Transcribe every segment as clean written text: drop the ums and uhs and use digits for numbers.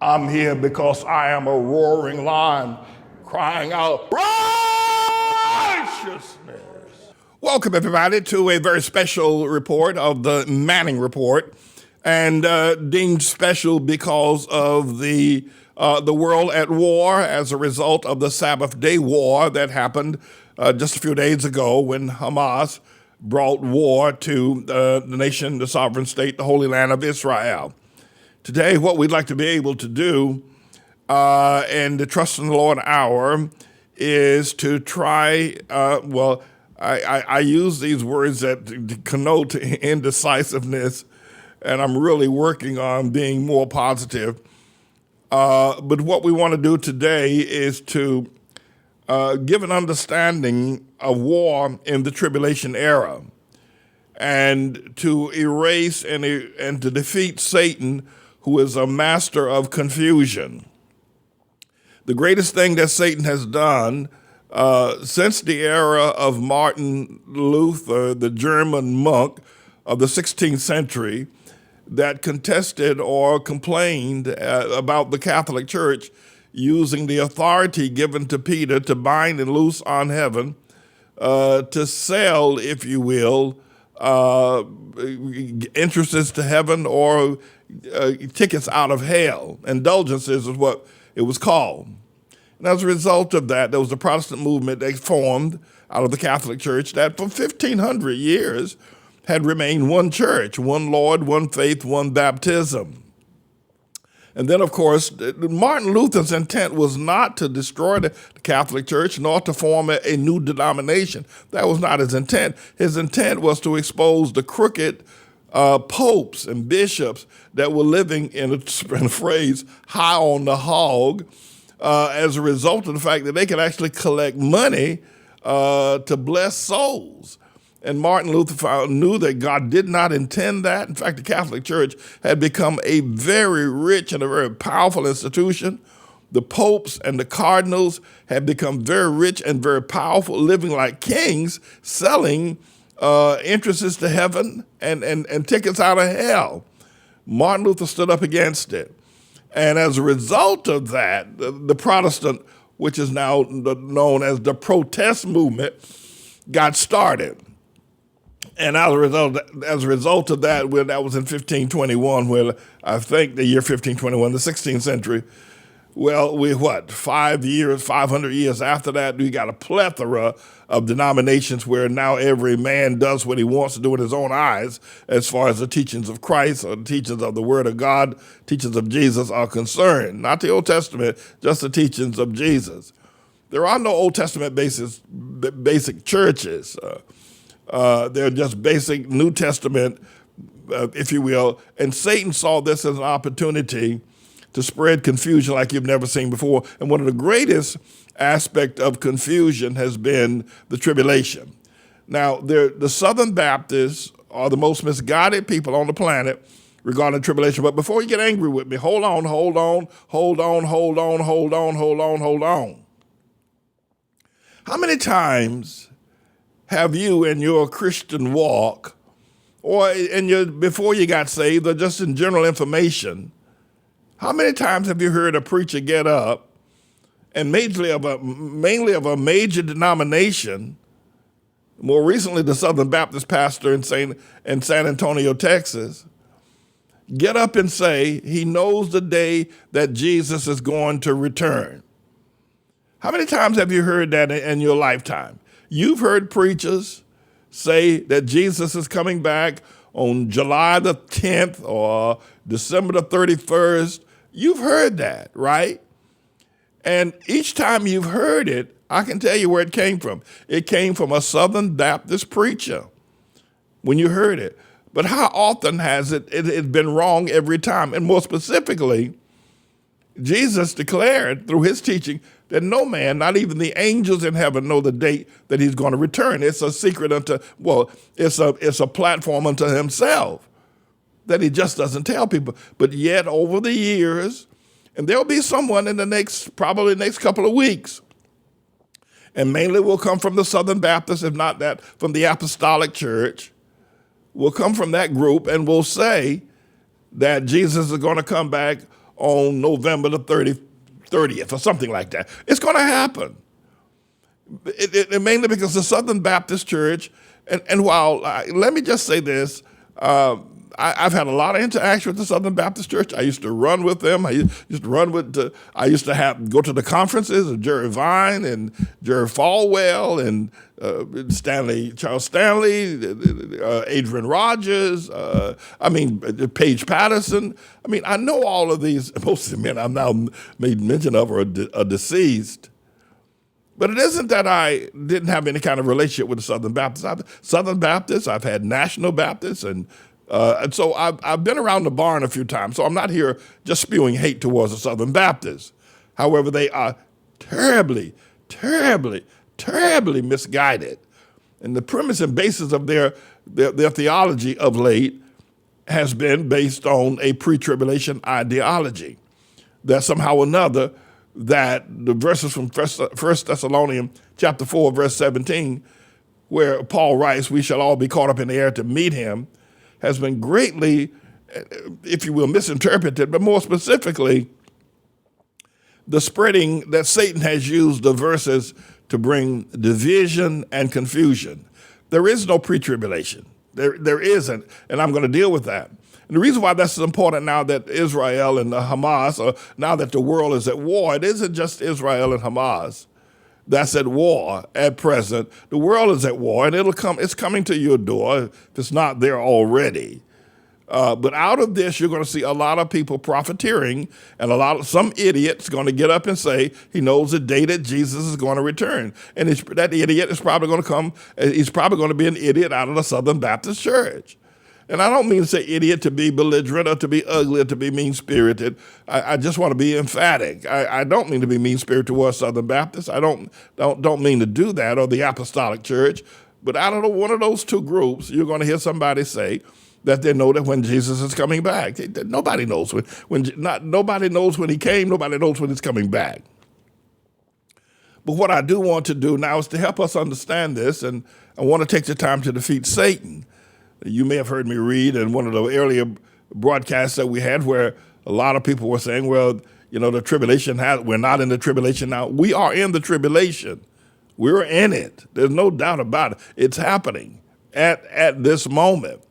I'm here because I am a roaring lion crying out righteousness. Welcome, everybody, to a very special report of the Manning Report, and deemed special because of the world at war as a result of the Sabbath day war that happened just a few days ago when Hamas brought war to the nation, the sovereign state, the Holy Land of Israel. Today, what we'd like to be able to do in the Trust in the Lord hour is to try, I use these words that connote indecisiveness, and I'm really working on being more positive. But what we want to do today is to give an understanding of war in the tribulation era and to erase and to defeat Satan, who is a master of confusion. The greatest thing that Satan has done since the era of Martin Luther, the German monk of the 16th century, that contested or complained about the Catholic Church using the authority given to Peter to bind and loose on heaven, to sell, if you will, entrances to heaven or tickets out of hell. Indulgences is what it was called. And as a result of that, there was a Protestant movement that formed out of the Catholic Church that for 1,500 years had remained one church, one Lord, one faith, one baptism. And then, of course, Martin Luther's intent was not to destroy the Catholic Church nor to form a new denomination. That was not his intent. His intent was to expose the crooked popes and bishops that were living in a phrase, high on the hog, as a result of the fact that they could actually collect money to bless souls. And Martin Luther knew that God did not intend that. In fact, the Catholic Church had become a very rich and a very powerful institution. The popes and the cardinals had become very rich and very powerful, living like kings, selling entrances to heaven and tickets out of hell. Martin Luther stood up against it. And as a result of that, the Protestant, which is now known as the protest movement, got started. And as a result of that, that was in 1521, where I think the year 1521, the 16th century. Well, 500 years after that, we got a plethora of denominations where now every man does what he wants to do in his own eyes as far as the teachings of Christ or the teachings of the Word of God, teachings of Jesus are concerned. Not the Old Testament, just the teachings of Jesus. There are no Old Testament basic churches. They're just basic New Testament, if you will. And Satan saw this as an opportunity to spread confusion like you've never seen before. And one of the greatest aspects of confusion has been the tribulation. Now, the Southern Baptists are the most misguided people on the planet regarding tribulation. But before you get angry with me, hold on. How many times have you in your Christian walk, or before you got saved, or just in general information, how many times have you heard a preacher get up, and mainly of a major denomination, more recently the Southern Baptist pastor in San Antonio, Texas, get up and say he knows the day that Jesus is going to return? How many times have you heard that in your lifetime? You've heard preachers say that Jesus is coming back on July the 10th or December the 31st. You've heard that, right? And each time you've heard it, I can tell you where it came from. It came from a Southern Baptist preacher when you heard it. But how often has it been wrong every time? And more specifically, Jesus declared through his teaching that no man, not even the angels in heaven, know the date that he's going to return. It's a secret it's a platform unto himself that he just doesn't tell people. But yet over the years, and there'll be someone in probably the next couple of weeks, and mainly will come from the Southern Baptists, if not that, from the Apostolic Church, will come from that group and will say that Jesus is going to come back on November the 30th or something like that. It's going to happen. Mainly because the Southern Baptist Church, and while, let me just say this, I've had a lot of interaction with the Southern Baptist Church. I used to run with them. I used to go to the conferences of Jerry Vine and Jerry Falwell and Charles Stanley, Adrian Rogers, Paige Patterson. I know all of these. Most of the men I've now made mention of are deceased. But it isn't that I didn't have any kind of relationship with the Southern Baptists. I've had National Baptists, and so I've been around the barn a few times. So I'm not here just spewing hate towards the Southern Baptists. However, they are terribly, terribly, terribly misguided. And the premise and basis of their theology of late has been based on a pre-tribulation ideology, that somehow or another, that the verses from 1 Thessalonians chapter 4, verse 17, where Paul writes, we shall all be caught up in the air to meet him, has been greatly, if you will, misinterpreted, but more specifically, the spreading that Satan has used the verses to bring division and confusion. There is no pre-tribulation. There isn't, and I'm going to deal with that. And the reason why that's important now that Israel and Hamas, or now that the world is at war, it isn't just Israel and Hamas that's at war at present. The world is at war, and it's coming to your door if it's not there already. But out of this, you're going to see a lot of people profiteering, and some idiot's going to get up and say he knows the day that Jesus is going to return. And that idiot is probably going to he's probably going to be an idiot out of the Southern Baptist Church. And I don't mean to say idiot to be belligerent or to be ugly or to be mean-spirited. I just want to be emphatic. I don't mean to be mean-spirited towards Southern Baptists. I don't mean to do that, or the Apostolic Church. But out of one of those two groups, you're going to hear somebody say that they know that when Jesus is coming back. Nobody knows nobody knows when he came. Nobody knows when he's coming back. But what I do want to do now is to help us understand this, and I want to take the time to defeat Satan. You may have heard me read in one of the earlier broadcasts that we had where a lot of people were saying, well, the tribulation, we're not in the tribulation now. We are in the tribulation. We're in it. There's no doubt about it. It's happening at this moment.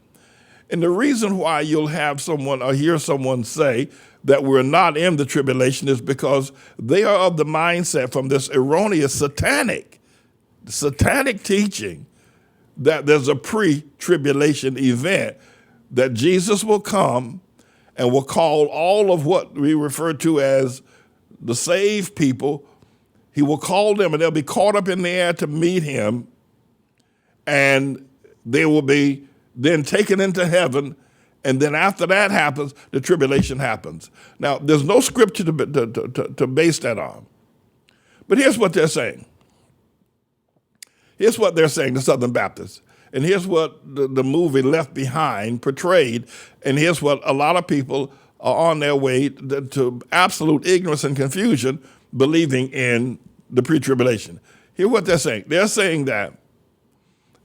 And the reason why you'll have someone or hear someone say that we're not in the tribulation is because they are of the mindset from this erroneous satanic teaching that there's a pre-tribulation event, that Jesus will come and will call all of what we refer to as the saved people. He will call them, and they'll be caught up in the air to meet him, and they will be then taken into heaven, and then after that happens, the tribulation happens. Now, there's no scripture to base that on. But here's what they're saying. Here's what they're saying, the Southern Baptists. And here's what the movie Left Behind portrayed. And here's what a lot of people are on their way to absolute ignorance and confusion, believing in the pre-tribulation. Here's what they're saying. They're saying that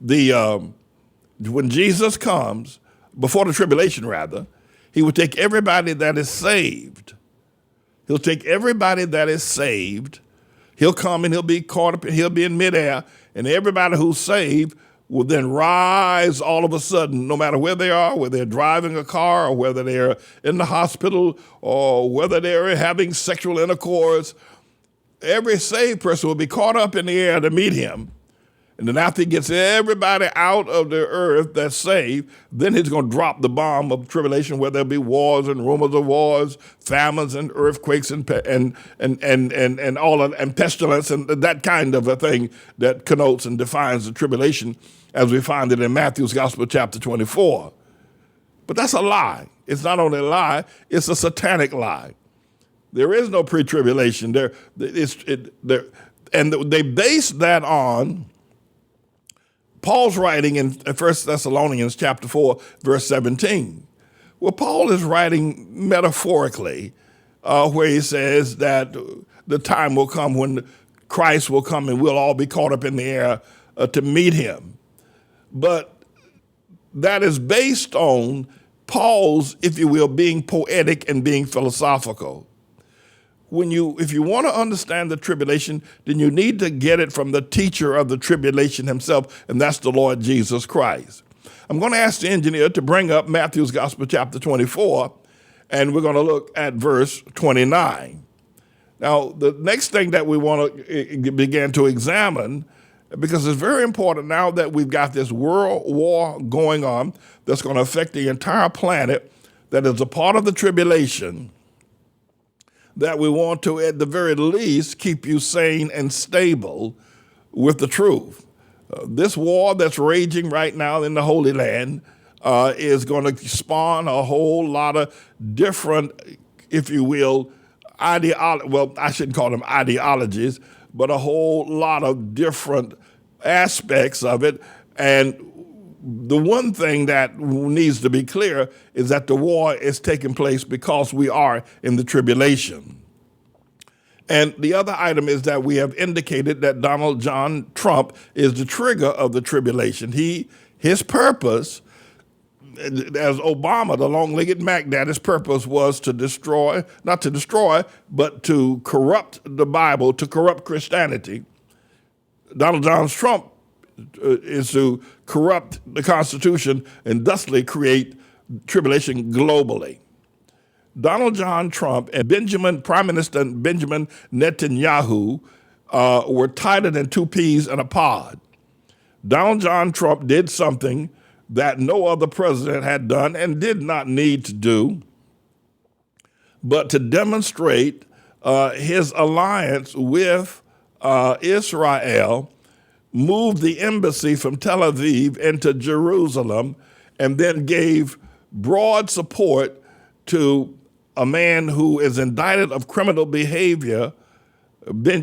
when Jesus comes, before the tribulation rather, he will take everybody that is saved. He'll take everybody that is saved. He'll come and he'll be caught up and he'll be in midair. And everybody who's saved will then rise all of a sudden, no matter where they are, whether they're driving a car or whether they're in the hospital or whether they're having sexual intercourse. Every saved person will be caught up in the air to meet him. And then after he gets everybody out of the earth that's saved, then he's going to drop the bomb of tribulation, where there'll be wars and rumors of wars, famines and earthquakes and all of, and pestilence and that kind of a thing that connotes and defines the tribulation as we find it in Matthew's Gospel, chapter 24. But that's a lie. It's not only a lie, it's a satanic lie. There is no pre-tribulation. And they base that on Paul's writing in 1 Thessalonians chapter 4, verse 17. Well, Paul is writing metaphorically where he says that the time will come when Christ will come and we'll all be caught up in the air to meet him. But that is based on Paul's, if you will, being poetic and being philosophical. If you want to understand the tribulation, then you need to get it from the teacher of the tribulation himself, and that's the Lord Jesus Christ. I'm going to ask the engineer to bring up Matthew's Gospel, chapter 24, and we're going to look at verse 29. Now, the next thing that we want to begin to examine, because it's very important now that we've got this world war going on that's going to affect the entire planet, that is a part of the tribulation, that we want to, at the very least, keep you sane and stable with the truth. This war that's raging right now in the Holy Land is going to spawn a whole lot of different, if you will, I shouldn't call them ideologies, but a whole lot of different aspects of it. And the one thing that needs to be clear is that the war is taking place because we are in the tribulation. And the other item is that we have indicated that Donald John Trump is the trigger of the tribulation. His purpose, as Obama, the long-legged Mac Dad, his purpose was to destroy, not to destroy, but to corrupt the Bible, to corrupt Christianity. Donald John Trump is to corrupt the Constitution and thusly create tribulation globally. Donald John Trump and Prime Minister Benjamin Netanyahu were tighter than two peas in a pod. Donald John Trump did something that no other president had done and did not need to do, but to demonstrate his alliance with Israel, moved the embassy from Tel Aviv into Jerusalem, and then gave broad support to a man who is indicted of criminal behavior,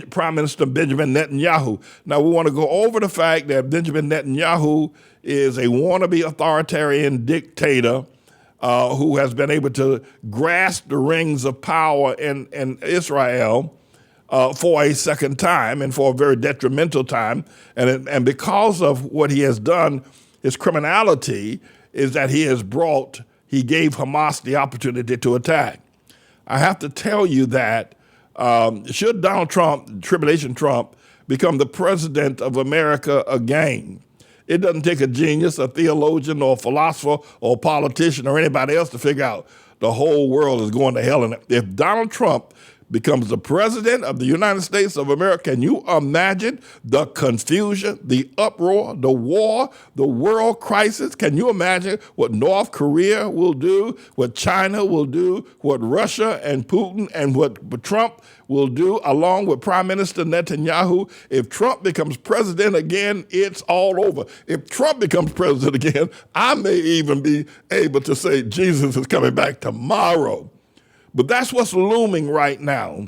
Prime Minister Benjamin Netanyahu. Now, we want to go over the fact that Benjamin Netanyahu is a wannabe authoritarian dictator who has been able to grasp the rings of power in Israel for a second time and for a very detrimental time. And because of what he has done, his criminality is that he gave Hamas the opportunity to attack. I have to tell you that should Donald Trump, Tribulation Trump, become the president of America again, it doesn't take a genius, a theologian, or a philosopher, or a politician, or anybody else to figure out the whole world is going to hell. And if Donald Trump becomes the president of the United States of America, can you imagine the confusion, the uproar, the war, the world crisis? Can you imagine what North Korea will do, what China will do, what Russia and Putin and what Trump will do, along with Prime Minister Netanyahu? If Trump becomes president again, it's all over. If Trump becomes president again, I may even be able to say Jesus is coming back tomorrow. But that's what's looming right now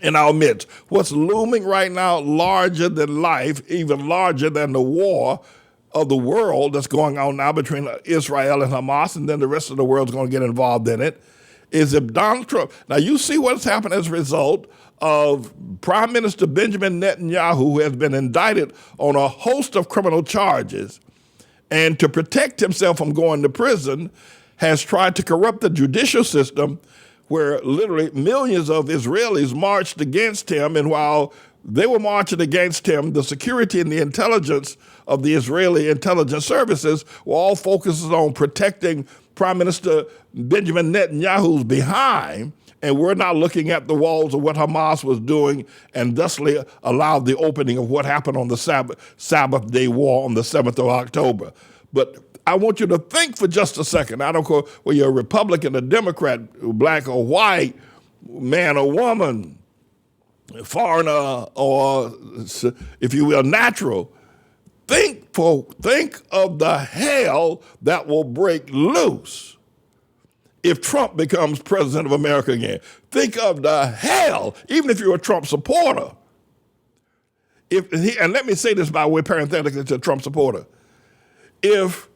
in our midst. What's looming right now, larger than life, even larger than the war of the world that's going on now between Israel and Hamas, and then the rest of the world's going to get involved in it, is if Donald Trump, now you see what's happened as a result of Prime Minister Benjamin Netanyahu, who has been indicted on a host of criminal charges, and to protect himself from going to prison, has tried to corrupt the judicial system, where literally millions of Israelis marched against him. And while they were marching against him, the security and the intelligence of the Israeli intelligence services were all focused on protecting Prime Minister Benjamin Netanyahu's behind, and we're not looking at the walls of what Hamas was doing, and thusly allowed the opening of what happened on the Sabbath day war on the 7th of October. But I want you to think for just a second. I don't care whether you're a Republican, a Democrat, black or white, man or woman, foreigner, or, if you will, natural. Think of the hell that will break loose if Trump becomes president of America again. Think of the hell, even if you're a Trump supporter. And let me say this by way parenthetically to a Trump supporter. If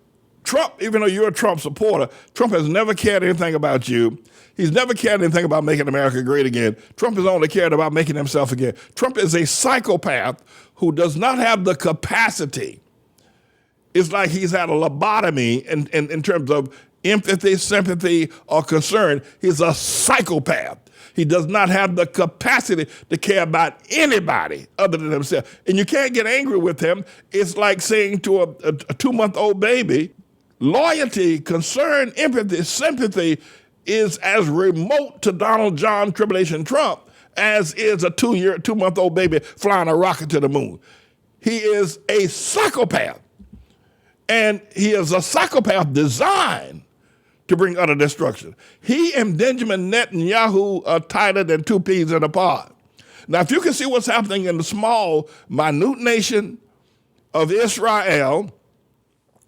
Trump, even though you're a Trump supporter, Trump has never cared anything about you. He's never cared anything about making America great again. Trump has only cared about making himself again. Trump is a psychopath who does not have the capacity. It's like he's had a lobotomy in terms of empathy, sympathy, or concern. He's a psychopath. He does not have the capacity to care about anybody other than himself. And you can't get angry with him. It's like saying to a 2-month-old baby, loyalty, concern, empathy, sympathy is as remote to Donald John Tribulation Trump as is a 2-month-old baby flying a rocket to the moon. He is a psychopath. And he is a psychopath designed to bring utter destruction. He and Benjamin Netanyahu are tighter than two peas in a pod. Now, if you can see what's happening in the small, minute nation of Israel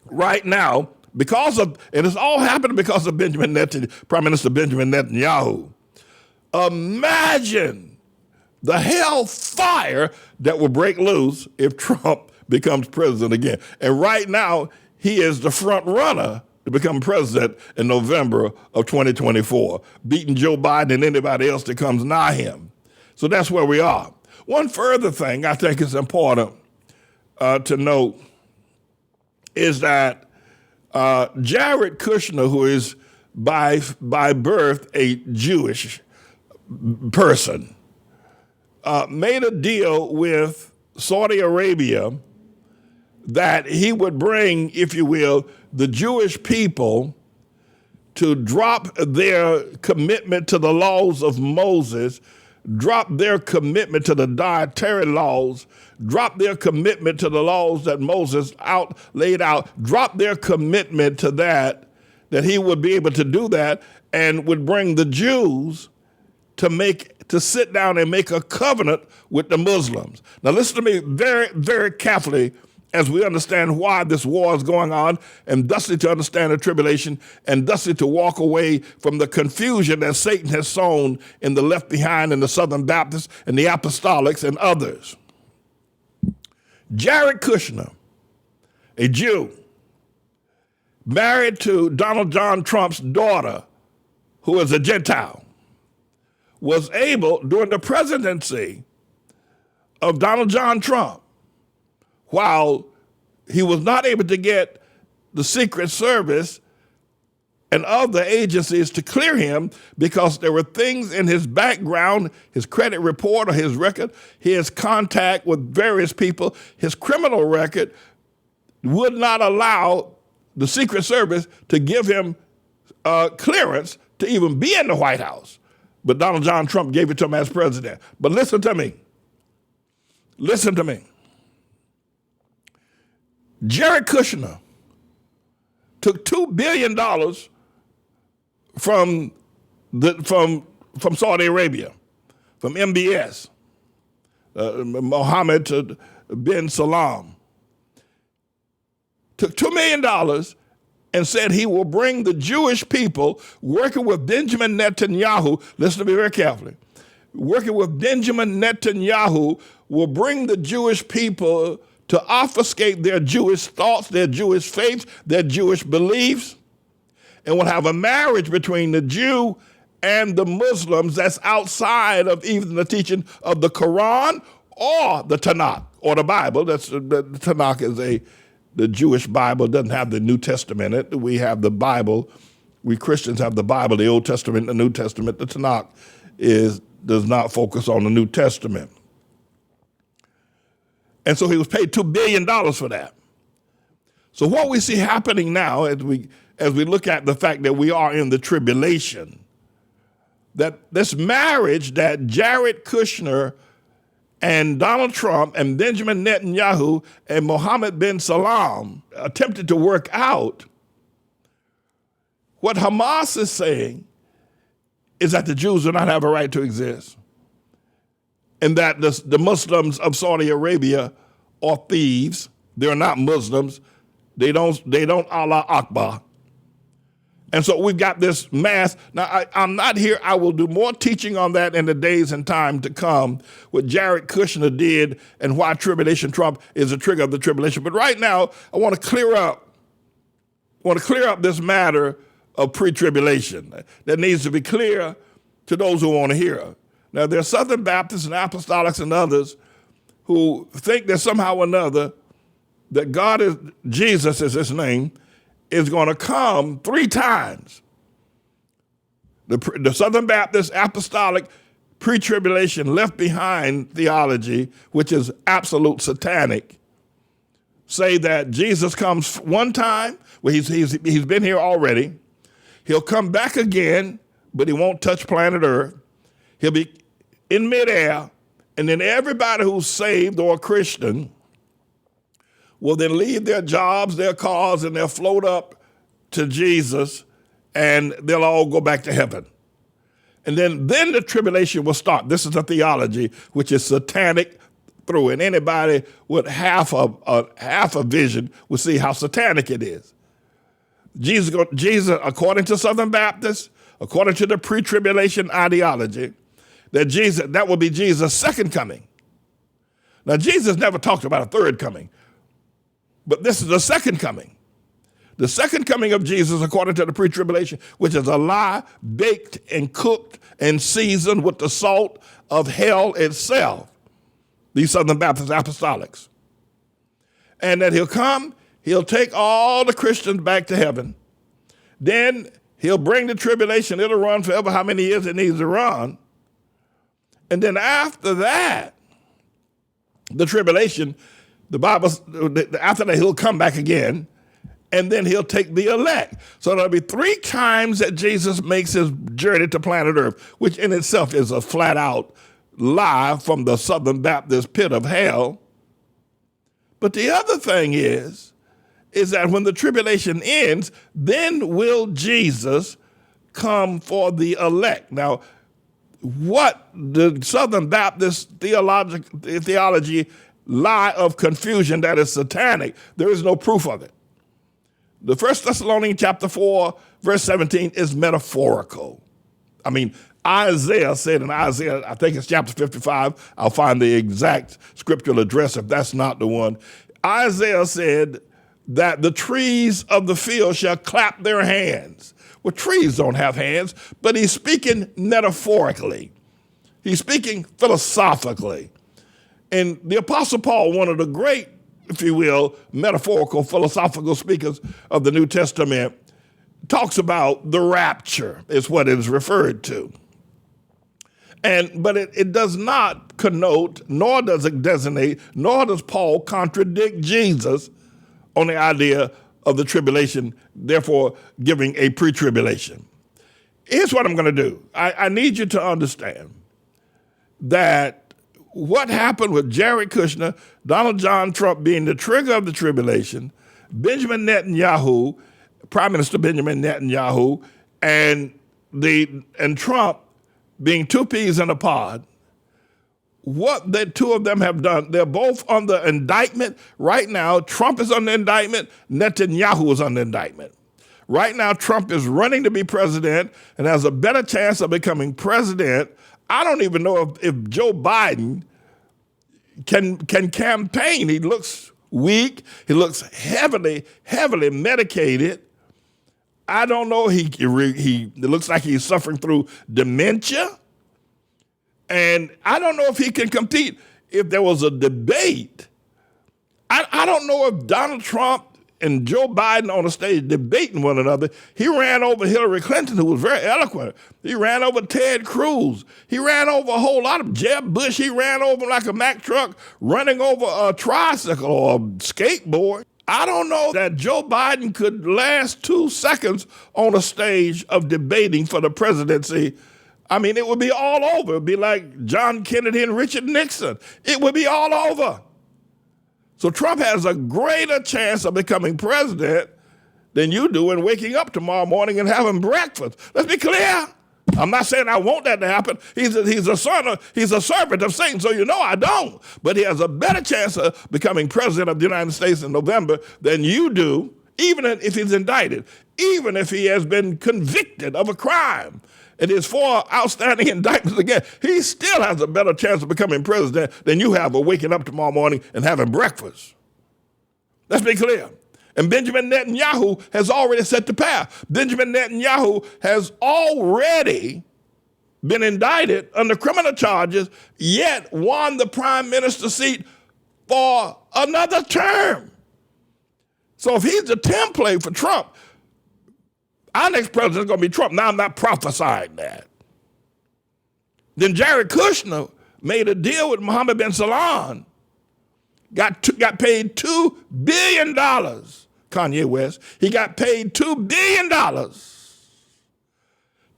right now, and it's all happening because of Prime Minister Benjamin Netanyahu. Imagine the hellfire that will break loose if Trump becomes president again. And right now, he is the front runner to become president in November of 2024, beating Joe Biden and anybody else that comes nigh him. So that's where we are. One further thing I think is important to note is that Jared Kushner, who is by birth a Jewish person, made a deal with Saudi Arabia that he would bring, if you will, the Jewish people to drop their commitment to the laws of Moses, drop their commitment to the dietary laws, drop their commitment to the laws that Moses laid out, drop their commitment to that he would be able to do that and would bring the Jews to sit down and make a covenant with the Muslims. Now listen to me very, very carefully as we understand why this war is going on, and thusly to understand the tribulation, and thusly to walk away from the confusion that Satan has sown in the Left Behind and the Southern Baptists and the Apostolics and others. Jared Kushner, a Jew, married to Donald John Trump's daughter, who is a Gentile, was able, during the presidency of Donald John Trump, while he was not able to get the Secret Service and other agencies to clear him because there were things in his background, his credit report or his record, his contact with various people, his criminal record would not allow the Secret Service to give him clearance to even be in the White House. But Donald John Trump gave it to him as president. But listen to me. Listen to me. Jared Kushner took $2 billion from Saudi Arabia, from MBS, Mohammed bin Salman. Took $2 million and said he will bring the Jewish people, working with Benjamin Netanyahu, listen to me very carefully, working with Benjamin Netanyahu will bring the Jewish people to obfuscate their Jewish thoughts, their Jewish faiths, their Jewish beliefs, and will have a marriage between the Jew and the Muslims that's outside of even the teaching of the Quran or the Tanakh or the Bible. The Tanakh is the Jewish Bible, doesn't have the New Testament in it. We have the Bible. We Christians have the Bible, the Old Testament, the New Testament. The Tanakh does not focus on the New Testament. And so he was paid $2 billion for that. So what we see happening now as we look at the fact that we are in the tribulation, that this marriage that Jared Kushner and Donald Trump and Benjamin Netanyahu and Mohammed bin Salman attempted to work out, what Hamas is saying is that the Jews do not have a right to exist, and that the Muslims of Saudi Arabia are thieves. They're not Muslims. They don't Allah Akbar. And so we've got this mass. Now, I'm not here. I will do more teaching on that in the days and time to come, what Jared Kushner did and why Tribulation Trump is a trigger of the tribulation. But right now, I want to clear up this matter of pre-tribulation. That needs to be clear to those who want to hear. Now, there are Southern Baptists and Apostolics and others who think that somehow or another that Jesus is his name, is going to come 3 times. The Southern Baptist apostolic pre-tribulation left behind theology, which is absolute satanic, say that Jesus comes one time. Well, he's been here already. He'll come back again, but he won't touch planet Earth. He'll be in midair, and then everybody who's saved or a Christian will then leave their jobs, their cars, and they'll float up to Jesus, and they'll all go back to heaven. And then the tribulation will start. This is a theology which is satanic through, and anybody with half a vision will see how satanic it is. Jesus, according to Southern Baptists, according to the pre-tribulation ideology, that will be Jesus' second coming. Now, Jesus never talked about a third coming, but this is the second coming. The second coming of Jesus, according to the pre-tribulation, which is a lie baked and cooked and seasoned with the salt of hell itself, these Southern Baptist apostolics. And that he'll come, he'll take all the Christians back to heaven. Then he'll bring the tribulation. It'll run forever, how many years it needs to run. And then after that, the tribulation, the Bible, after that, he'll come back again, and then he'll take the elect. So there'll be 3 times that Jesus makes his journey to planet Earth, which in itself is a flat-out lie from the Southern Baptist pit of hell. But the other thing is that when the tribulation ends, then will Jesus come for the elect. Now, what the Southern Baptist theology lie of confusion that is satanic, there is no proof of it. The 1 Thessalonians chapter 4, verse 17 is metaphorical. I mean, Isaiah said in Isaiah, I think it's chapter 55, I'll find the exact scriptural address if that's not the one. Isaiah said that the trees of the field shall clap their hands. Well, trees don't have hands, but he's speaking metaphorically. He's speaking philosophically. And the Apostle Paul, one of the great, if you will, metaphorical, philosophical speakers of the New Testament, talks about the rapture, is what it is referred to. But it does not connote, nor does it designate, nor does Paul contradict Jesus on the idea of the tribulation, therefore giving a pre-tribulation. Here's what I'm going to do. I need you to understand that what happened with Jared Kushner, Donald John Trump being the trigger of the tribulation, Benjamin Netanyahu, Prime Minister Benjamin Netanyahu, and Trump being 2 peas in a pod, what the 2 of them have done, they're both under indictment. Right now, Trump is under indictment, Netanyahu is under indictment. Right now, Trump is running to be president and has a better chance of becoming president. I don't even know if Joe Biden can campaign. He looks weak. He looks heavily medicated. I don't know. It looks like he's suffering through dementia. And I don't know if he can compete. If there was a debate, I don't know if Donald Trump and Joe Biden on the stage debating one another. He ran over Hillary Clinton, who was very eloquent. He ran over Ted Cruz. He ran over a whole lot of Jeb Bush. He ran over like a Mack truck running over a tricycle or a skateboard. I don't know that Joe Biden could last 2 seconds on a stage of debating for the presidency. I mean, it would be all over. It would be like John Kennedy and Richard Nixon. It would be all over. So Trump has a greater chance of becoming president than you do in waking up tomorrow morning and having breakfast. Let's be clear. I'm not saying I want that to happen. He's a servant of Satan, so you know I don't. But he has a better chance of becoming president of the United States in November than you do, even if he's indicted, even if he has been convicted of a crime. And his 4 outstanding indictments again, he still has a better chance of becoming president than you have of waking up tomorrow morning and having breakfast. Let's be clear. And Benjamin Netanyahu has already set the path. Benjamin Netanyahu has already been indicted under criminal charges, yet won the prime minister seat for another term. So if he's a template for Trump, Our next president is going to be Trump. Now I'm not prophesying that. Then Jared Kushner made a deal with Mohammed bin Salman, got paid $2 billion. Kanye West, he got paid $2 billion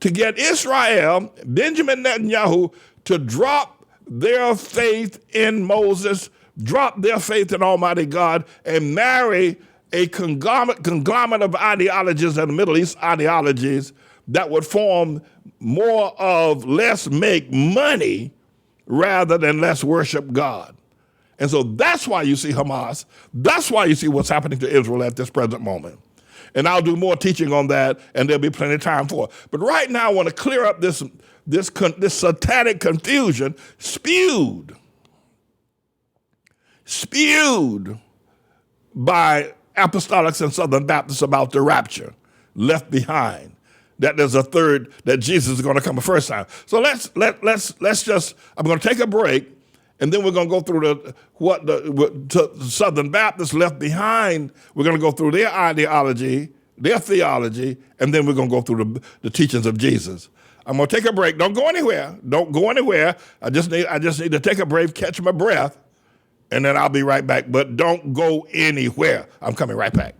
to get Israel, Benjamin Netanyahu, to drop their faith in Moses, drop their faith in Almighty God, and marry a conglomerate of ideologies and Middle East ideologies that would form more of let's make money rather than let's worship God. And so that's why you see Hamas. That's why you see what's happening to Israel at this present moment. And I'll do more teaching on that, and there'll be plenty of time for it. But right now, I want to clear up this satanic confusion spewed by apostolics and Southern Baptists about the rapture, left behind. That there's a third, that Jesus is going to come a first time. So let's just, I'm going to take a break, and then we're going to go through what Southern Baptists left behind. We're going to go through their ideology, their theology, and then we're going to go through the teachings of Jesus. I'm going to take a break. Don't go anywhere. Don't go anywhere. I just need to take a break, catch my breath, and then I'll be right back. But don't go anywhere. I'm coming right back.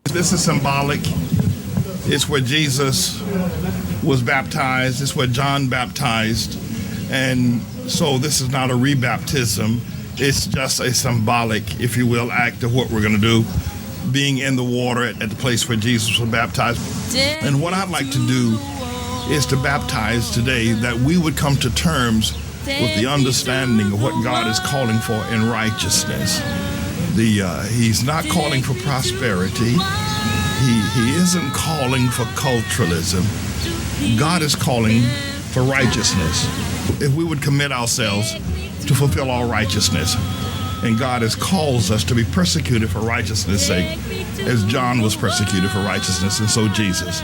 This is symbolic. It's where Jesus was baptized. It's where John baptized. And so this is not a rebaptism. It's just a symbolic, if you will, act of what we're going to do, being in the water at the place where Jesus was baptized. And what I'd like to do is to baptize today that we would come to terms with the understanding of what God is calling for in righteousness. He's not calling for prosperity. He isn't calling for culturalism. God is calling for righteousness. If we would commit ourselves to fulfill all righteousness, and God has calls us to be persecuted for righteousness' sake, as John was persecuted for righteousness, and so Jesus.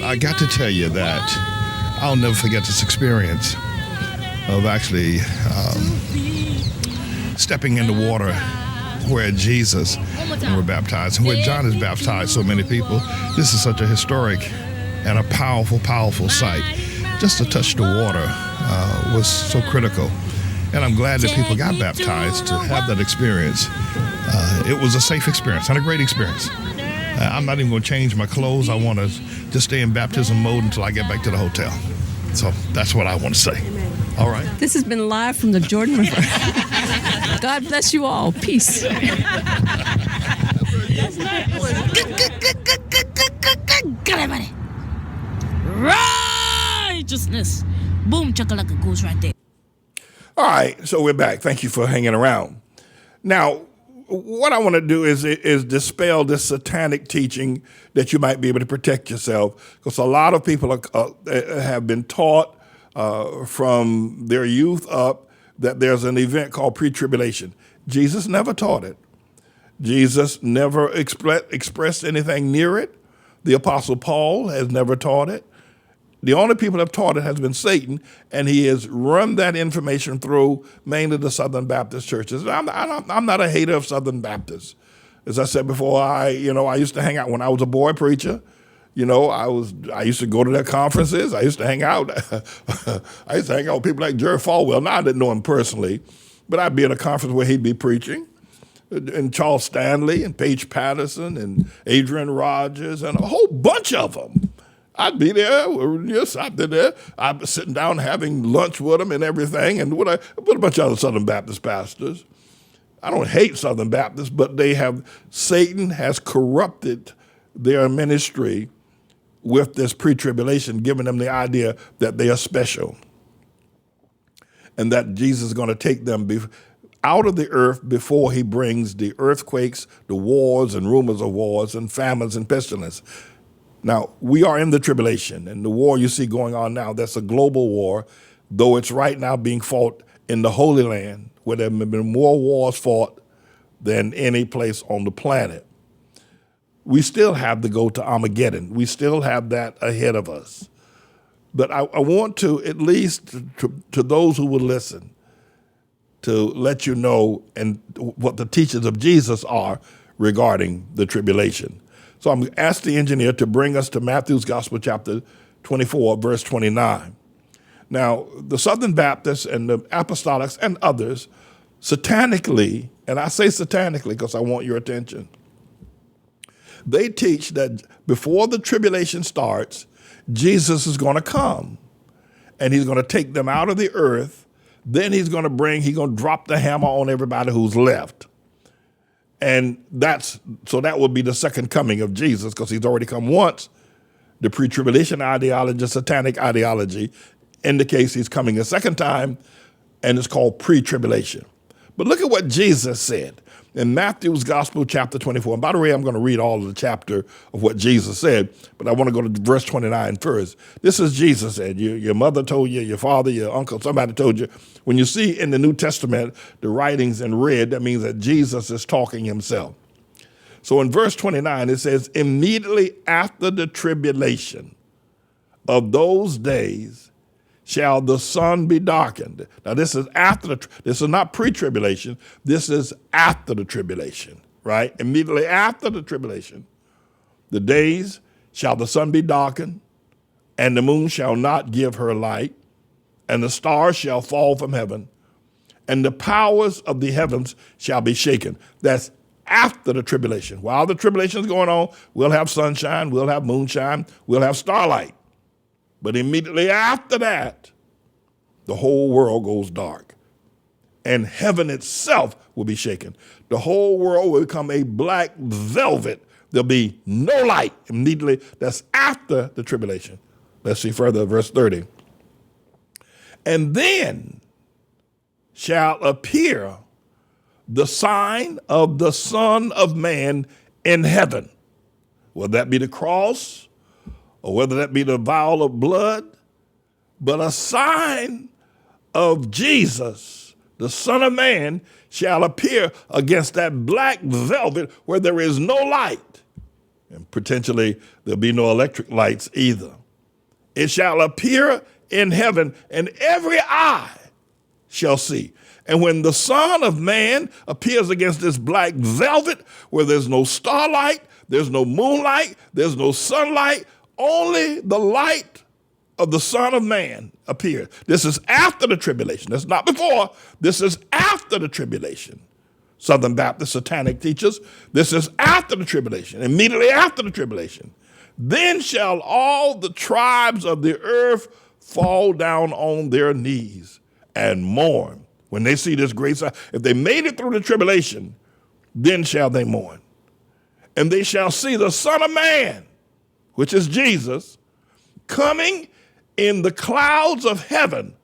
I got to tell you that I'll never forget this experience of actually stepping in the water where Jesus were baptized, and where John has baptized so many people. This is such a historic and a powerful, powerful sight. Just to touch the water was so critical. And I'm glad that people got baptized to have that experience. It was a safe experience and a great experience. I'm not even going to change my clothes. I want to just stay in baptism mode until I get back to the hotel. So that's what I want to say. All right. This has been live from the Jordan River. God bless you all. Peace. Righteousness. Boom, chakalaka goes right there. All right, so we're back. Thank you for hanging around. Now, what I want to do is dispel this satanic teaching that you might be able to protect yourself, because a lot of people have been taught from their youth up that there's an event called pre-tribulation. Jesus never taught it. Jesus never expressed anything near it. The Apostle Paul has never taught it. The only people that have taught it has been Satan, and he has run that information through mainly the Southern Baptist churches. I'm not a hater of Southern Baptists. As I said before, I used to hang out when I was a boy preacher. I used to go to their conferences. I used to hang out. I used to hang out with people like Jerry Falwell. Now I didn't know him personally, but I'd be at a conference where he'd be preaching, and Charles Stanley and Paige Patterson and Adrian Rogers and a whole bunch of them. I'd be there. Yes, I'd be there. I'd be sitting down having lunch with them and everything, and with a bunch of other Southern Baptist pastors. I don't hate Southern Baptists, but Satan has corrupted their ministry with this pre-tribulation, giving them the idea that they are special and that Jesus is going to take them out of the earth before he brings the earthquakes, the wars and rumors of wars and famines and pestilence. Now, we are in the tribulation, and the war you see going on now, that's a global war, though it's right now being fought in the Holy Land, where there have been more wars fought than any place on the planet. We still have to go to Armageddon. We still have that ahead of us. But I want to, at least to those who will listen, to let you know and what the teachings of Jesus are regarding the tribulation. So I'm asking the engineer to bring us to Matthew's Gospel, chapter 24, verse 29. Now, the Southern Baptists and the Apostolics and others, satanically, and I say satanically because I want your attention, they teach that before the tribulation starts, Jesus is going to come, and he's going to take them out of the earth. Then he's going to drop the hammer on everybody who's left. And that will be the second coming of Jesus, because he's already come once. The pre-tribulation ideology, satanic ideology, indicates he's coming a second time, and it's called pre-tribulation. But look at what Jesus said in Matthew's Gospel, chapter 24. And by the way, I'm going to read all of the chapter of what Jesus said, but I want to go to verse 29 first. This is Jesus said. Your mother told you, your father, your uncle, somebody told you. When you see in the New Testament the writings in red, that means that Jesus is talking himself. So in verse 29, it says, immediately after the tribulation of those days shall the sun be darkened. Now this is this is not pre-tribulation. This is after the tribulation, right? Immediately after the tribulation, the days shall the sun be darkened, and the moon shall not give her light, and the stars shall fall from heaven, and the powers of the heavens shall be shaken. That's after the tribulation. While the tribulation is going on, we'll have sunshine, we'll have moonshine, we'll have starlight. But immediately after that, the whole world goes dark, and heaven itself will be shaken. The whole world will become a black velvet. There'll be no light immediately. That's after the tribulation. Let's see further, verse 30. And then shall appear the sign of the Son of Man in heaven. Whether that be the cross, or whether that be the vial of blood, but a sign of Jesus, the Son of Man, shall appear against that black velvet where there is no light. And potentially there'll be no electric lights either. It shall appear in heaven, and every eye shall see. And when the Son of Man appears against this black velvet where there's no starlight, there's no moonlight, there's no sunlight, only the light of the Son of Man appears. This is after the tribulation. That's not before. This is after the tribulation. Southern Baptist satanic teachers, this is after the tribulation, immediately after the tribulation. Then shall all the tribes of the earth fall down on their knees and mourn. When they see this great sign, if they made it through the tribulation, then shall they mourn. And they shall see the Son of Man, which is Jesus, coming in the clouds of heaven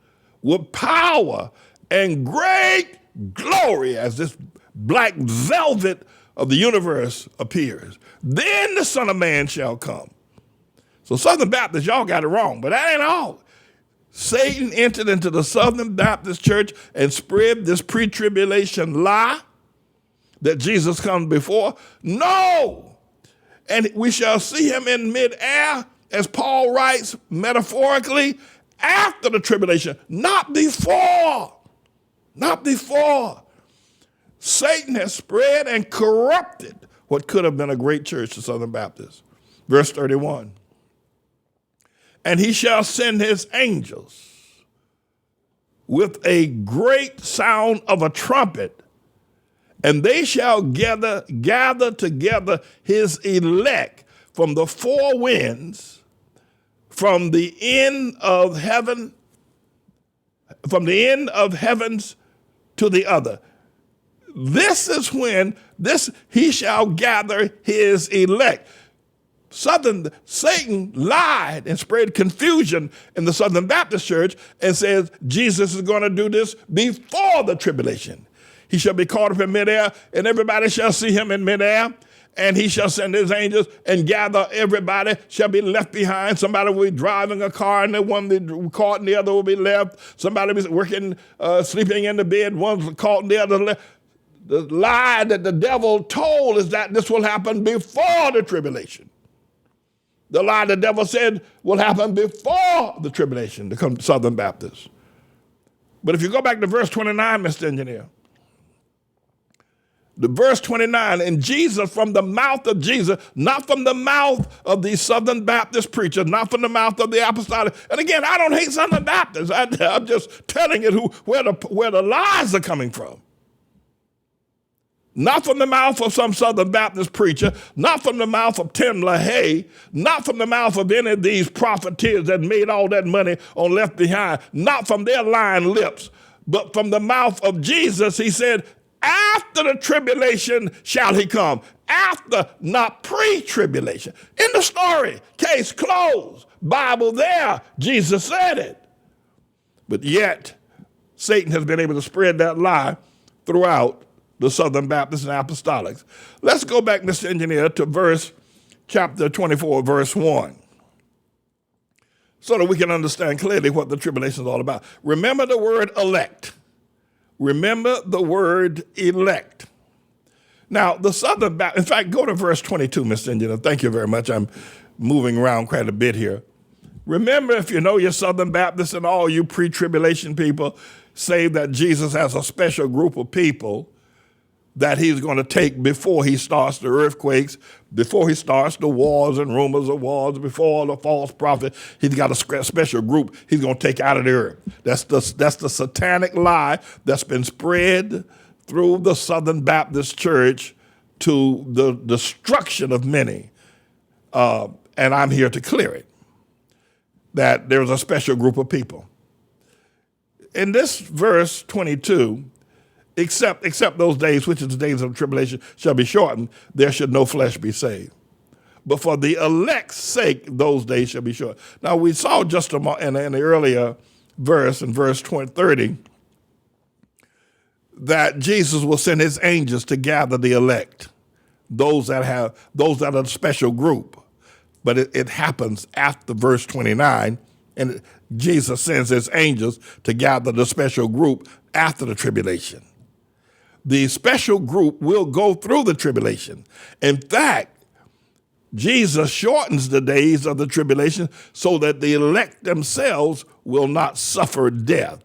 with power and great glory as this black velvet of the universe appears. Then the Son of Man shall come. So Southern Baptists, y'all got it wrong, but that ain't all. Satan entered into the Southern Baptist Church and spread this pre-tribulation lie that Jesus comes before. No! And we shall see him in midair, as Paul writes metaphorically, after the tribulation, not before. Not before. Satan has spread and corrupted what could have been a great church, the Southern Baptists. Verse 31. And he shall send his angels with a great sound of a trumpet, and they shall gather together his elect from the four winds, from the end of heaven, from the end of heavens to the other. This is when he shall gather his elect. Satan lied and spread confusion in the Southern Baptist Church and says Jesus is going to do this before the tribulation. He shall be caught up in midair, and everybody shall see him in midair, and he shall send his angels and gather everybody shall be left behind. Somebody will be driving a car, and the one be caught and the other will be left. Somebody will be working, sleeping in the bed, one's caught and the other left. The lie that the devil told is that this will happen before the tribulation. The lie the devil said will happen before the tribulation to come to Southern Baptists. But if you go back to verse 29, Mr. Engineer, The verse 29, and Jesus, from the mouth of Jesus, not from the mouth of these Southern Baptist preachers, not from the mouth of the apostolic. And again, I don't hate Southern Baptists. I'm just telling you where the lies are coming from. Not from the mouth of some Southern Baptist preacher, not from the mouth of Tim LaHaye, not from the mouth of any of these profiteers that made all that money on Left Behind, not from their lying lips, but from the mouth of Jesus. He said, after the tribulation shall he come. After, not pre-tribulation. In the story, case closed, Bible there, Jesus said it. But yet, Satan has been able to spread that lie throughout the Southern Baptists and Apostolics. Let's go back, Mr. Engineer, to chapter 24, verse 1, so that we can understand clearly what the tribulation is all about. Remember the word elect. Remember the word elect. Now, the Southern Baptist, in fact, go to verse 22, Mr. Engineer. Thank you very much. I'm moving around quite a bit here. Remember, if you know your Southern Baptists and all you pre-tribulation people say that Jesus has a special group of people that he's going to take before he starts the earthquakes, before he starts the wars and rumors of wars, before all the false prophets. He's got a special group he's going to take out of the earth. That's the satanic lie that's been spread through the Southern Baptist Church to the destruction of many. And I'm here to clear it, that there's a special group of people. In this verse 22, except those days, which is the days of tribulation, shall be shortened, there should no flesh be saved. But for the elect's sake, those days shall be short. Now, we saw just in the earlier verse, in verse 30, that Jesus will send his angels to gather the elect, those that are a special group. But it happens after verse 29, and Jesus sends his angels to gather the special group after the tribulation. The special group will go through the tribulation. In fact, Jesus shortens the days of the tribulation so that the elect themselves will not suffer death.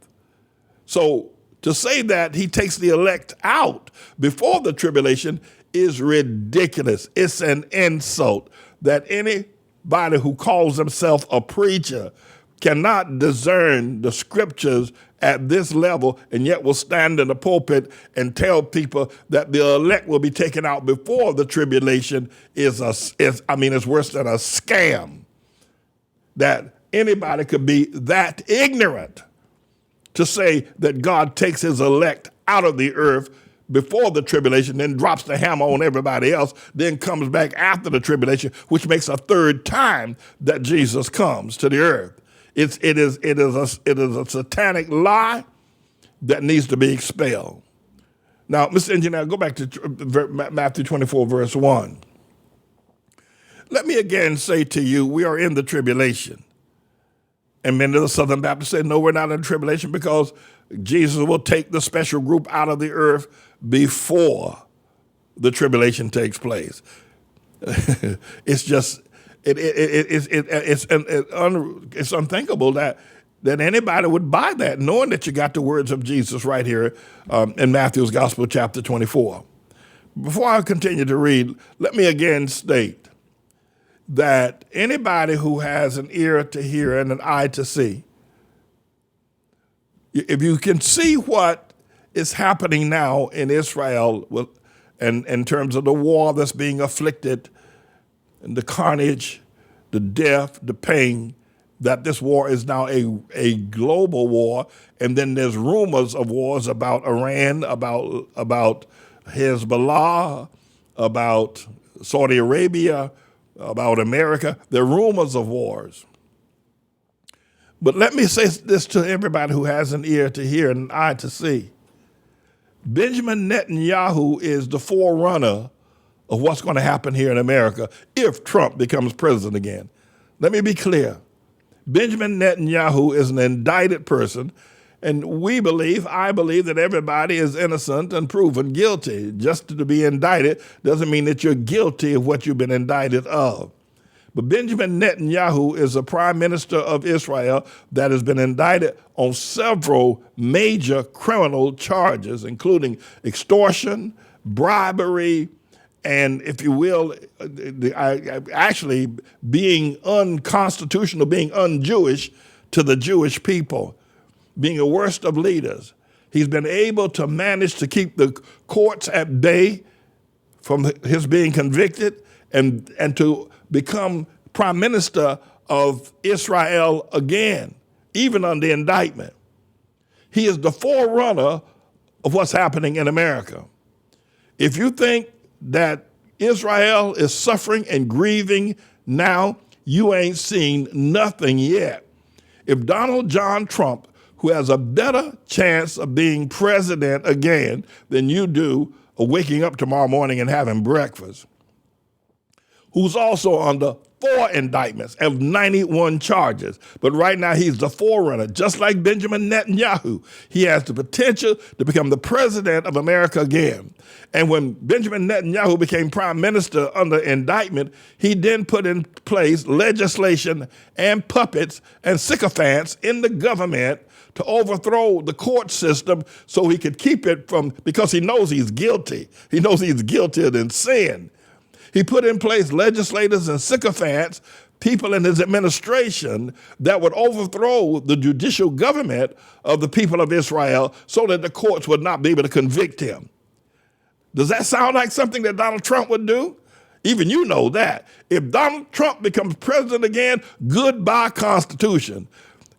So to say that he takes the elect out before the tribulation is ridiculous. It's an insult that anybody who calls himself a preacher cannot discern the scriptures at this level and yet will stand in the pulpit and tell people that the elect will be taken out before the tribulation is worse than a scam. That anybody could be that ignorant to say that God takes his elect out of the earth before the tribulation, then drops the hammer on everybody else, then comes back after the tribulation, which makes a third time that Jesus comes to the earth. It is a satanic lie that needs to be expelled. Now, Mr. Engineer, go back to Matthew 24, verse 1. Let me again say to you, we are in the tribulation. And many of the Southern Baptists say, no, we're not in tribulation because Jesus will take the special group out of the earth before the tribulation takes place. It's just... It's unthinkable that anybody would buy that, knowing that you got the words of Jesus right here in Matthew's Gospel, chapter 24. Before I continue to read, let me again state that anybody who has an ear to hear and an eye to see, if you can see what is happening now in Israel, and in terms of the war that's being afflicted, and the carnage, the death, the pain, that this war is now a global war. And then there's rumors of wars about Iran, about Hezbollah, about Saudi Arabia, about America. There are rumors of wars. But let me say this to everybody who has an ear to hear and an eye to see. Benjamin Netanyahu is the forerunner of what's going to happen here in America if Trump becomes president again. Let me be clear. Benjamin Netanyahu is an indicted person, and I believe that everybody is innocent and proven guilty. Just to be indicted doesn't mean that you're guilty of what you've been indicted of. But Benjamin Netanyahu is a prime minister of Israel that has been indicted on several major criminal charges, including extortion, bribery, and, if you will, actually being unconstitutional, being un-Jewish to the Jewish people, being a worst of leaders. He's been able to manage to keep the courts at bay from his being convicted and to become prime minister of Israel again, even under indictment. He is the forerunner of what's happening in America. If you think that Israel is suffering and grieving now, you ain't seen nothing yet. If Donald John Trump, who has a better chance of being president again than you do of waking up tomorrow morning and having breakfast, who's also under 4 indictments of 91 charges. But right now he's the forerunner, just like Benjamin Netanyahu. He has the potential to become the president of America again. And when Benjamin Netanyahu became prime minister under indictment, he then put in place legislation and puppets and sycophants in the government to overthrow the court system so he could keep it from, because he knows he's guilty. He knows he's guiltier than sin. He put in place legislators and sycophants, people in his administration that would overthrow the judicial government of the people of Israel so that the courts would not be able to convict him. Does that sound like something that Donald Trump would do? Even you know that. If Donald Trump becomes president again, goodbye Constitution.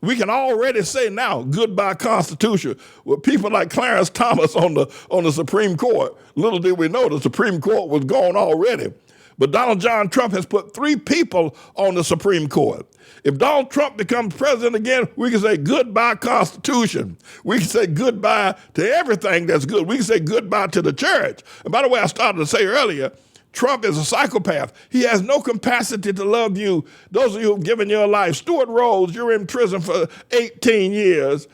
We can already say now, goodbye Constitution, with people like Clarence Thomas on the Supreme Court. Little did we know the Supreme Court was gone already. But Donald John Trump has put 3 people on the Supreme Court. If Donald Trump becomes president again, we can say goodbye Constitution. We can say goodbye to everything that's good. We can say goodbye to the church. And by the way, I started to say earlier, Trump is a psychopath. He has no capacity to love you. Those of you who've given your life, Stuart Rhodes, you're in prison for 18 years.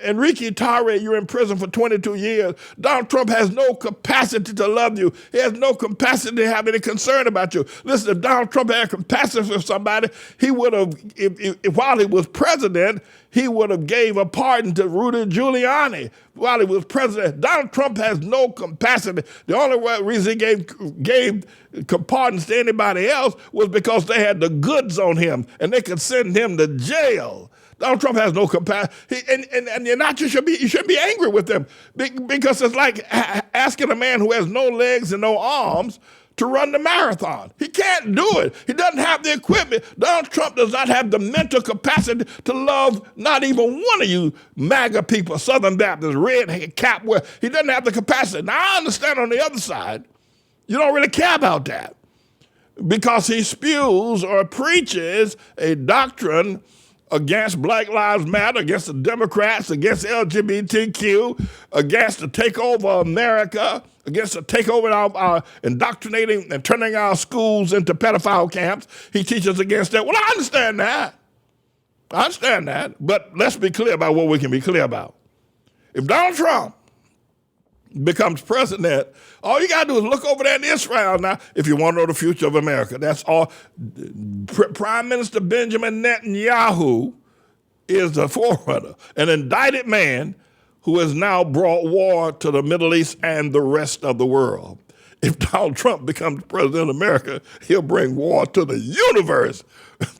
Enrique Tarry, you're in prison for 22 years. Donald Trump has no capacity to love you. He has no capacity to have any concern about you. Listen, if Donald Trump had capacity for somebody, he would have, while he was president, he would have gave a pardon to Rudy Giuliani while he was president. Donald Trump has no capacity. The only reason he gave pardons to anybody else was because they had the goods on him and they could send him to jail. Donald Trump has no capacity, and you're not. You shouldn't be angry with him because it's like asking a man who has no legs and no arms to run the marathon. He can't do it. He doesn't have the equipment. Donald Trump does not have the mental capacity to love not even one of you MAGA people, Southern Baptists, red cap. Where he doesn't have the capacity. Now I understand on the other side, you don't really care about that because he spews or preaches a doctrine against Black Lives Matter, against the Democrats, against LGBTQ, against the takeover of America, against the takeover of our indoctrinating and turning our schools into pedophile camps. He teaches against that. Well, I understand that. But let's be clear about what we can be clear about. If Donald Trump becomes president, all you got to do is look over there in Israel now if you want to know the future of America. That's all. Prime Minister Benjamin Netanyahu is the forerunner, an indicted man who has now brought war to the Middle East and the rest of the world. If Donald Trump becomes president of America, he'll bring war to the universe.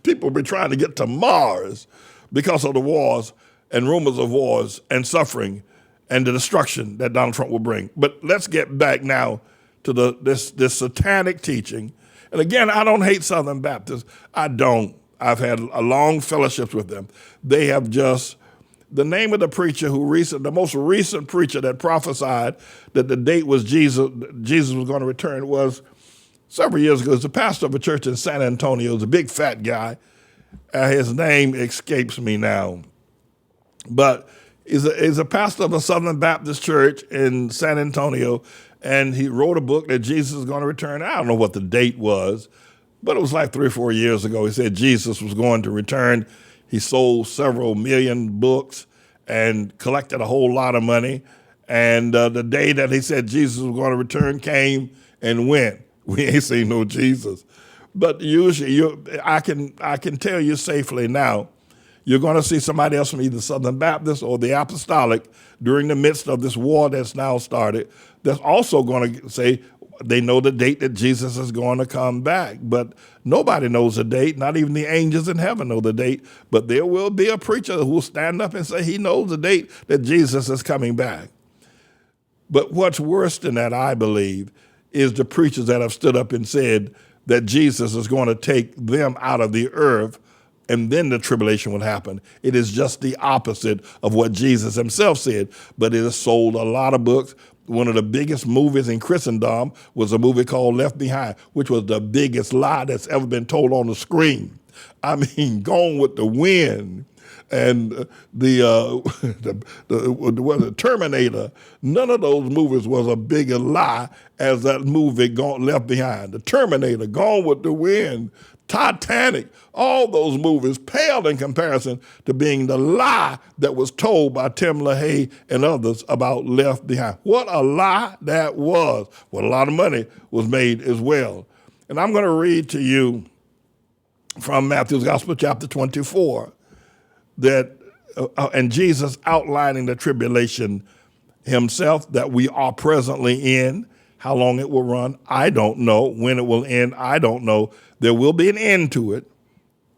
People will be trying to get to Mars because of the wars and rumors of wars and suffering and the destruction that Donald Trump will bring. But let's get back now to this satanic teaching. And again, I don't hate Southern Baptists. I don't. I've had a long fellowships with them. They have just, the name of the preacher the most recent preacher that prophesied that the date was Jesus was going to return was several years ago. It's a pastor of a church in San Antonio. He's a big fat guy. His name escapes me now. But he's a pastor of a Southern Baptist church in San Antonio, and he wrote a book that Jesus is going to return. I don't know what the date was, but it was like 3 or 4 years ago. He said Jesus was going to return. He sold several million books and collected a whole lot of money. And the day that he said Jesus was going to return came and went. We ain't seen no Jesus. But usually, I can tell you safely now, You're going to see somebody else from either Southern Baptist or the Apostolic during the midst of this war that's now started that's also going to say they know the date that Jesus is going to come back. But nobody knows the date. Not even the angels in heaven know the date. But there will be a preacher who will stand up and say he knows the date that Jesus is coming back. But what's worse than that, I believe, is the preachers that have stood up and said that Jesus is going to take them out of the earth and then the tribulation will happen. It is just the opposite of what Jesus himself said, but it has sold a lot of books. One of the biggest movies in Christendom was a movie called Left Behind, which was the biggest lie that's ever been told on the screen. I mean, Gone with the Wind and the Terminator. None of those movies was a bigger lie as that movie Left Behind. The Terminator, Gone with the Wind, Titanic, all those movies paled in comparison to being the lie that was told by Tim LaHaye and others about Left Behind. What a lie that was. Well, a lot of money was made as well. And I'm going to read to you from Matthew's Gospel, chapter 24, that and Jesus outlining the tribulation himself that we are presently in. How long it will run, I don't know. When it will end, I don't know. There will be an end to it,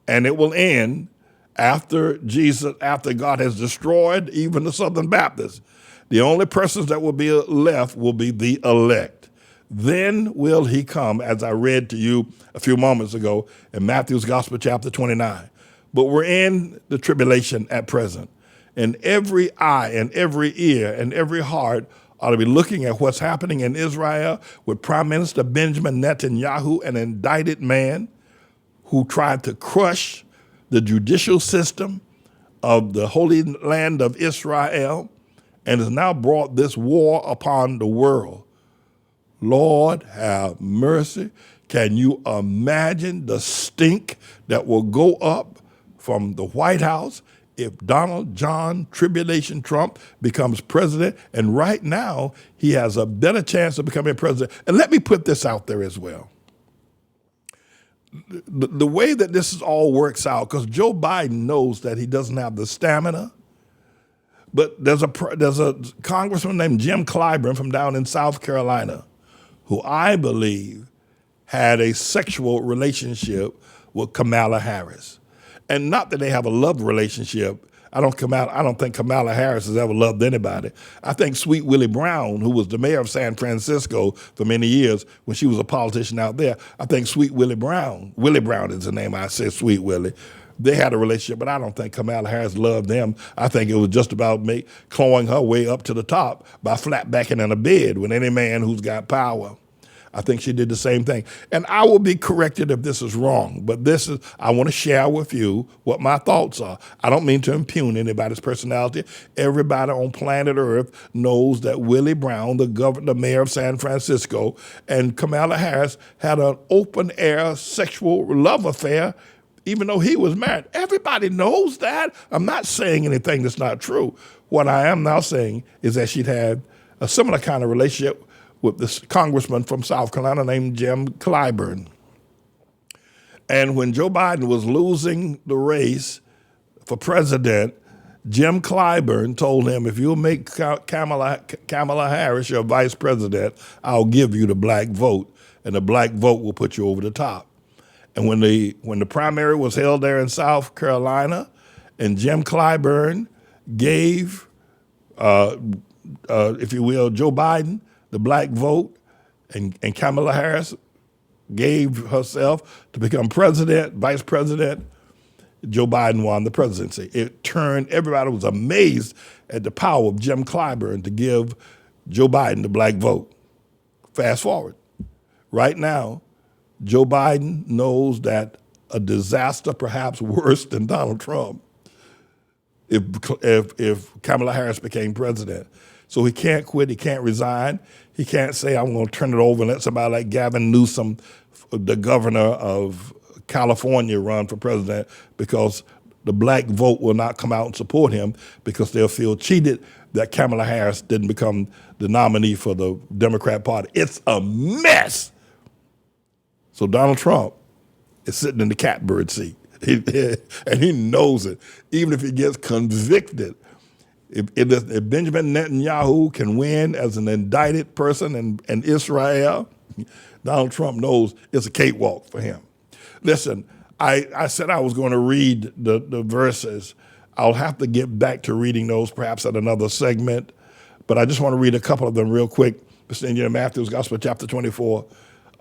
and it will end after God has destroyed even the Southern Baptists. The only persons that will be left will be the elect. Then will he come, as I read to you a few moments ago in Matthew's Gospel, chapter 29. But we're in the tribulation at present, and every eye and every ear and every heart ought to be looking at what's happening in Israel with Prime Minister Benjamin Netanyahu, an indicted man who tried to crush the judicial system of the Holy Land of Israel and has now brought this war upon the world. Lord, have mercy. Can you imagine the stink that will go up from the White House if Donald John Tribulation Trump becomes president? And right now, he has a better chance of becoming president. And let me put this out there as well. The way that this all works out, because Joe Biden knows that he doesn't have the stamina, but there's a congressman named Jim Clyburn from down in South Carolina who I believe had a sexual relationship with Kamala Harris. And not that they have a love relationship. I don't think Kamala Harris has ever loved anybody. I think Sweet Willie Brown, who was the mayor of San Francisco for many years when she was a politician out there, I think Sweet Willie Brown is the name I said, Sweet Willie, they had a relationship, but I don't think Kamala Harris loved them. I think it was just about clawing her way up to the top by flatbacking in a bed with any man who's got power. I think she did the same thing. And I will be corrected if this is wrong, but I want to share with you what my thoughts are. I don't mean to impugn anybody's personality. Everybody on planet Earth knows that Willie Brown, the mayor of San Francisco, and Kamala Harris had an open-air sexual love affair, even though he was married. Everybody knows that. I'm not saying anything that's not true. What I am now saying is that she'd had a similar kind of relationship with this congressman from South Carolina named Jim Clyburn. And when Joe Biden was losing the race for president, Jim Clyburn told him, if you'll make Kamala Harris your vice president, I'll give you the black vote, and the black vote will put you over the top. And when the primary was held there in South Carolina, and Jim Clyburn gave, if you will, Joe Biden the black vote, and Kamala Harris gave herself to become president, vice president, Joe Biden won the presidency. Everybody was amazed at the power of Jim Clyburn to give Joe Biden the black vote. Fast forward. Right now, Joe Biden knows that a disaster perhaps worse than Donald Trump if Kamala Harris became president. So he can't quit, he can't resign, he can't say, I'm going to turn it over and let somebody like Gavin Newsom, the governor of California, run for president, because the black vote will not come out and support him because they'll feel cheated that Kamala Harris didn't become the nominee for the Democrat Party. It's a mess. So Donald Trump is sitting in the catbird seat. And he knows it. Even if he gets convicted, if Benjamin Netanyahu can win as an indicted person in Israel, Donald Trump knows it's a cakewalk for him. Listen, I said I was going to read the verses. I'll have to get back to reading those perhaps at another segment, but I just want to read a couple of them real quick. It's in Matthew's Gospel, chapter 24.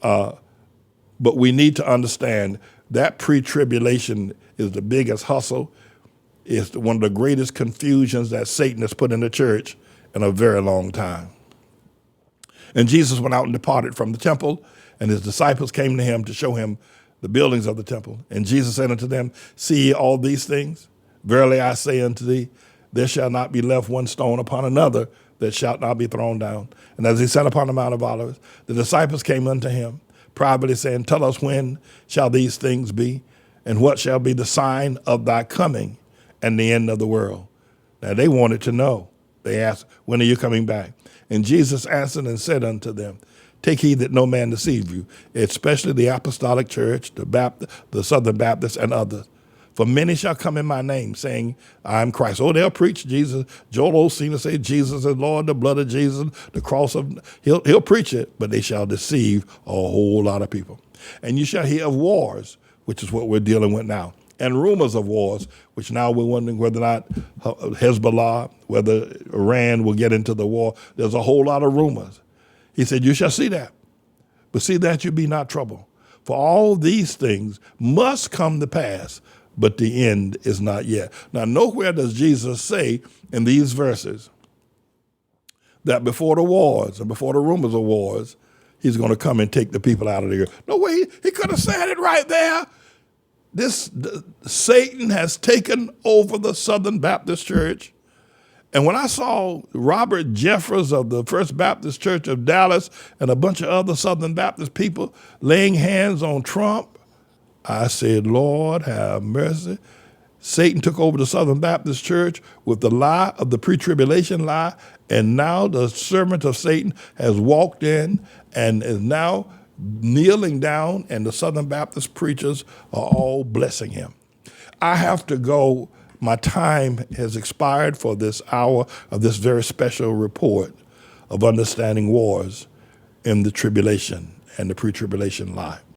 But we need to understand that pre-tribulation is the biggest hustle. It's one of the greatest confusions that Satan has put in the church in a very long time. And Jesus went out and departed from the temple, and his disciples came to him to show him the buildings of the temple. And Jesus said unto them, see ye all these things? Verily I say unto thee, there shall not be left one stone upon another that shall not be thrown down. And as he sat upon the Mount of Olives, the disciples came unto him, privately saying, tell us when shall these things be, and what shall be the sign of thy coming and the end of the world? Now they wanted to know. They asked, when are you coming back? And Jesus answered and said unto them, take heed that no man deceive you, especially the apostolic church, the Southern Baptists, and others. For many shall come in my name, saying, I am Christ. Oh, they'll preach Jesus. Joel Osteen will say, Jesus is Lord, the blood of Jesus, the cross of, he'll preach it, but they shall deceive a whole lot of people. And you shall hear of wars, which is what we're dealing with now, and rumors of wars, which now we're wondering whether or not Hezbollah, whether Iran will get into the war. There's a whole lot of rumors. He said, you shall see that, but see that you be not troubled. For all these things must come to pass, but the end is not yet. Now, nowhere does Jesus say in these verses that before the wars and before the rumors of wars, he's going to come and take the people out of the earth. No way, he could have said it right there. Satan has taken over the Southern Baptist Church. And when I saw Robert Jeffers of the First Baptist Church of Dallas and a bunch of other Southern Baptist people laying hands on Trump, I said, Lord, have mercy. Satan took over the Southern Baptist Church with the lie of the pre-tribulation lie, and now the servant of Satan has walked in and is now kneeling down, and the Southern Baptist preachers are all blessing him. I have to go. My time has expired for this hour of this very special report of understanding wars in the tribulation and the pre-tribulation lie.